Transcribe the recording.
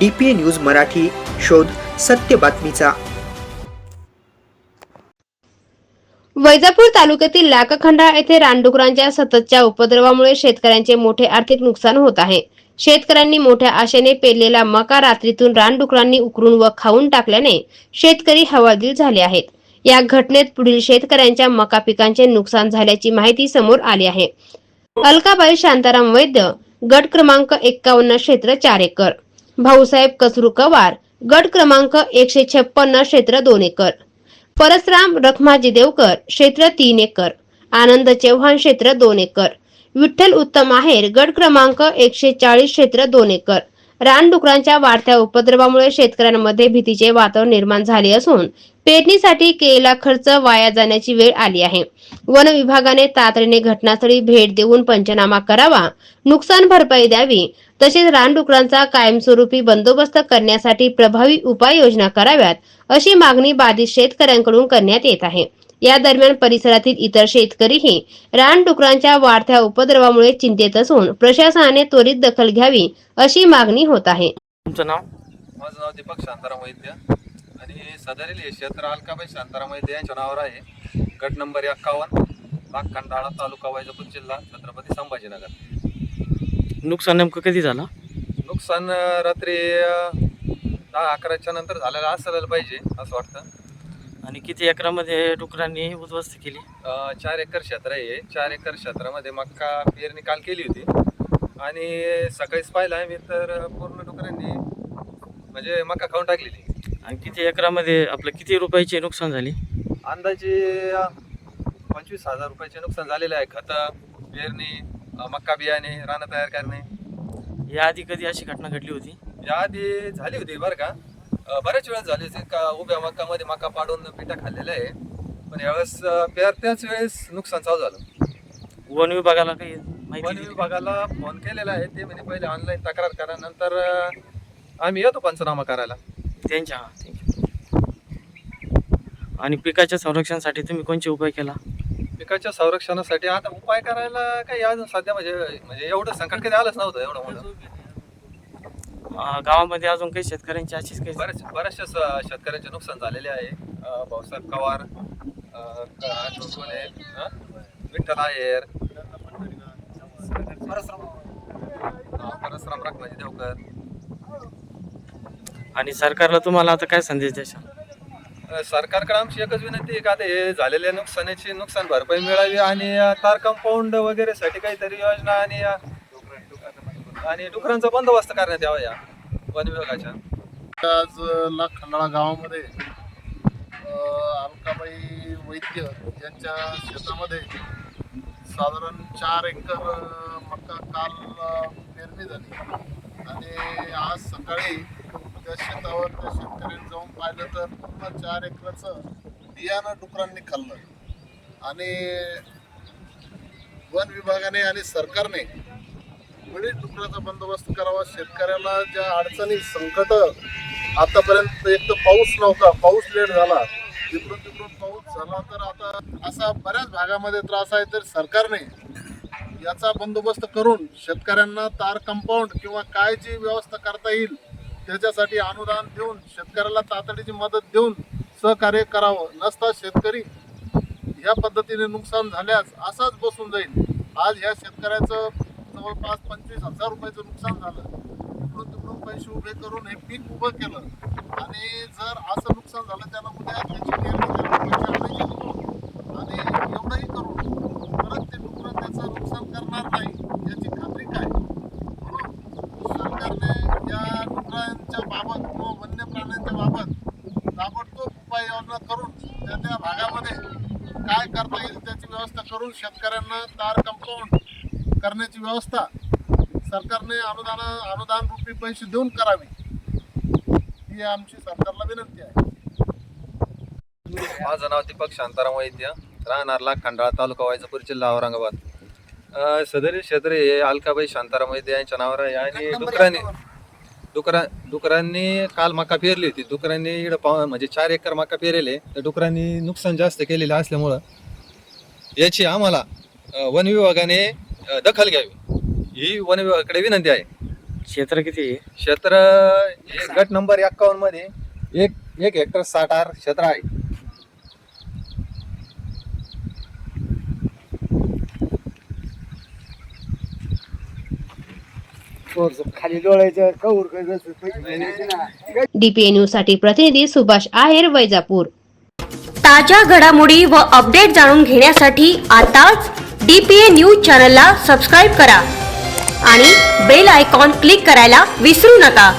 DPA news Marathi, शोध सत्य बातमीचा। वैजापूर तालुक्यातील लाखखंडा येथे रानडुकरांच्या सततच्या उपद्रवामुळे शेतकऱ्यांचे मोठे आर्थिक नुकसान होत आहे। शेतकऱ्यांनी मोठ्या आशेने पेरलेला मका रात्रीतून रानडुकरांनी उकरून व खाऊन टाकल्याने शेतकरी हवालदिल झाले आहेत। या घटनेत पुढील शेतकऱ्यांच्या मका पिकांचे नुकसान झाल्याची माहिती समोर आली आहे। अलकाबाई शांताराम वैद्य, गट क्रमांक 51, क्षेत्र 4 एकर, भाऊसाहेब कसरू कवार, गट क्रमांक 156, क्षेत्र 2 एकर, परसराम रखमाजी देवकर, क्षेत्र 3 एकर, आनंद चव्हाण, क्षेत्र 2 एकर, विठ्ठल उत्तम आहेर, गट क्रमांक 140, क्षेत्र 2 एकर। रानडुकरांच्या वाढत्या उपद्रवामुळे शेतकऱ्यांमध्ये भीतीचे वातावरण निर्माण झाले असून पेरणीसाठी केलेला खर्च वाया जाण्याची वेळ आली आहे। वन विभागाने तातडीने घटनास्थळी भेट देऊन पंचनामा करावा, नुकसान भरपाई द्यावी, तसेच रानडुकरांचा कायमस्वरूपी बंदोबस्त करण्यासाठी प्रभावी उपाययोजना कराव्यात, अशी मागणी बाधित शेतकऱ्यांकडून करण्यात येत आहे। या दरम्यान परिसरातील इतर शेतकरीही रानडुकरांच्या वाढत्या उपद्रवामुळे चिंतेत असून प्रशासनाने त्वरित दखल घ्यावी, अशी मागणी होत आहे। तुमचं नाव? माझं नाव दीपक शांताराम वैद्य आणि सदरील हे क्षेत्र अलकाबाई शांताराम वैद्य यांच्या नावावर आहे। गट नंबर 51, लाखखंडाळा, तालुका वैजापूर, जिल्हा छत्रपती संभाजीनगर। नुकसान नेमकं कधी झालं? नुकसान रात्री 10-11च्या नंतर झालेलं असायला पाहिजे असं वाटतं। आणि किती एकरामध्ये डुकरांनी उद्ध्वस्त केली? 4 एकर क्षेत्र आहे। 4 एकर क्षेत्रामध्ये मक्का पेरणी काल केली होती आणि सकाळीच पाहिलं आम्ही तर पूर्ण डुकरांनी म्हणजे मक्का खाऊन टाकलेली। आणि किती एकरामध्ये आपलं किती रुपयाची नुकसान झाली? अंदाजे 25,000 रुपयाचे नुकसान झालेले आहे। खतं, पेरणी, मक्का बियाणे, रानं तयार करणे। याआधी कधी अशी घटना घडली होती? याआधी झाली होती बरं का, बऱ्याच वेळेस झाली होती का उभ्या मक्कामध्ये मका पाडून पिठा खाल्लेला आहे, पण यावेळेस पेरत्याच वेळेस नुकसान चालू झालं। वन विभागाला काही माहिती वन दिली? विभागाला फोन केलेला आहे, ते म्हणजे पहिले ऑनलाईन तक्रार करा, नंतर आम्ही येतो पंचनामा करायला त्यांच्या आणि पिकाच्या संरक्षणासाठी तुम्ही कोणते उपाय केला? पिकाच्या संरक्षणासाठी आता उपाय करायला काही अजून सध्या म्हणजे एवढं संकट कधी आलंच नव्हतं एवढं मोठं। गावामध्ये अजून काही शेतकऱ्यांची अशीच काही बऱ्याचशा शेतकऱ्यांचे नुकसान झालेले आहे। भाऊसाहेब कवार, विठ्ठल आहेर, परसराम रखमाजी देवकर। आणि सरकारला तुम्हाला आता काय संदेश द्याल? सरकारकडे आमची एकच विनंती आहे का आता हे झालेल्या नुकसानाची नुकसान भरपाई मिळावी आणि तार कंपाऊंड वगैरे साठी काहीतरी योजना आणि डुकरांचा बंदोबस्त करण्यात यावा या वन विभागाच्या। आज लाखखंडाळा गावामध्ये अलकाबाई वैद्य यांच्या शेतामध्ये साधारण 4 एकर मका काल पेरणी झाली आणि आज सकाळी त्या शेतावर त्या शेतकऱ्यांनी जाऊन पाहिलं तर पूर्ण 4 एकराचं बियाणं डुकरांनी खाल्लं आणि वन विभागाने आणि सरकारने वेळीच डुकराचा बंदोबस्त करावा। शेतकऱ्याला ज्या अडचणी संकट आतापर्यंत एक तर पाऊस नव्हता, पाऊस लेट झाला, इकडून तिकडून पाऊस झाला तर आता असा बऱ्याच भागामध्ये त्रास आहे, तर सरकारने याचा बंदोबस्त करून शेतकऱ्यांना तार कंपाऊंड किंवा काय जी व्यवस्था करता येईल त्याच्यासाठी अनुदान देऊन शेतकऱ्याला तातडीची मदत देऊन सहकार्य करावं। नसता शेतकरी ह्या पद्धतीने नुकसान झाल्यास असाच बसून जाईल। आज ह्या शेतकऱ्याचं जवळपास 25,000 रुपयाचं नुकसान झालं। इकडून तिकडून पैसे उभे करून हे पीक उभं केलं आणि जर असं नुकसान झालं त्याला उद्या त्याची पेरणी पैसे आणायचे होतो आणि एवढंही करून परत ते डुकरं त्याचं नुकसान करणार नाही याची खात्री काय? म्हणून सरकारने या डुकरांच्या बाबत किंवा वन्य प्राण्यांच्या बाबत ताबडतोब उपाययोजना करून त्या भागामध्ये काय करता येईल त्याची व्यवस्था करून शेतकऱ्यांना तार कंपाऊंड करण्याची व्यवस्था सरकारने अनुदान रूपी पैसे देऊन करावी, ही आमची सरकारला विनंती आहे। माझं नाव दीपक शांताराम वैद्य, राहणार लाखखंडाळा, तालुका वैजापूर, जिल्हा औरंगाबाद। सदरील क्षेत्र हे अलकाबाई शांताराम वैद्य यांच्या नावावर आहे आणि डुकरांनी काल मका पेरली होती। डुकरांनी म्हणजे 4 एकर मका पेरेले, तर डुकरांनी नुकसान जास्त केलेलं असल्यामुळं याची आम्हाला वन विभागाने दखल घ्यावी, ही वन विभागाकडे विनंती आहे। क्षेत्र किती आहे? क्षेत्र हे गट नंबर 51 मध्ये एक हेक्टर 60 क्षेत्र आहे. DPA न्यूज साठी प्रतिनिधी सुभाष आहेर, वैजापूर. ताज्या घडामोडी व अपडेट जाणून घेण्यासाठी आताच DPA न्यूज चॅनलला सबस्क्राईब करा आणि बेल आयकॉन क्लिक करायला विसरू नका.